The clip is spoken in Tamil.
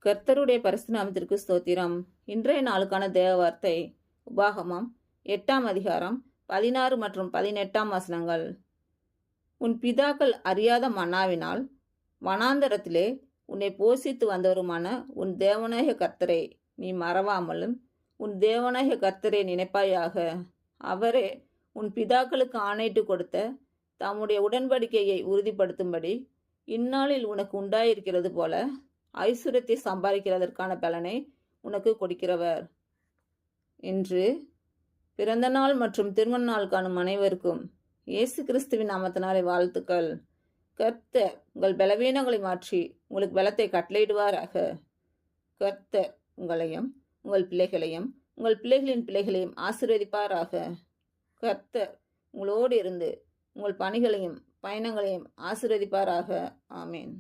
கர்த்தருடைய பரிசுத்த நாமத்திற்கு ஸ்தோத்திரம். இன்றைய நாளுக்கான தேவ வார்த்தை உபாகமம் 8ஆம் அதிகாரம் 16 மற்றும் 18ஆம் வசனங்கள். உன் பிதாக்கள் அறியாத மன்னாவினால் வனாந்தரத்திலே உன்னை போஷித்து வந்தவருமான உன் தேவனாகிய கர்த்தரை நீ மறவாமலும் உன் தேவனாகிய கர்த்தரை நினைப்பாயாக. அவரே உன் பிதாக்களுக்கு ஆணையிட்டு கொடுத்த தம்முடைய உடன்படிக்கையை உறுதிப்படுத்தும்படி இந்நாளில் உனக்கு உண்டாயிருக்கிறது போல ஐஸ்வர்யத்தை சம்பாதிக்கிறதற்கான பலனை உனக்கு கொடுக்கிறவர். இன்று பிறந்த நாள் மற்றும் திருமண நாள் காணும் அனைவருக்கும் இயேசு கிறிஸ்துவின் நாமத்தினாலே வாழ்த்துக்கள். கர்த்தர் உங்கள் பலவீனங்களை மாற்றி உங்களுக்கு பலத்தை கட்டளையிடுவாராக. கர்த்தர் உங்களையும் உங்கள் பிள்ளைகளையும் உங்கள் பிள்ளைகளின் பிள்ளைகளையும் ஆசீர்வதிப்பாராக. கர்த்தர் உங்களோடு இருந்து உங்கள் பணிகளையும் பயணங்களையும் ஆசீர்வதிப்பாராக. ஆமேன்.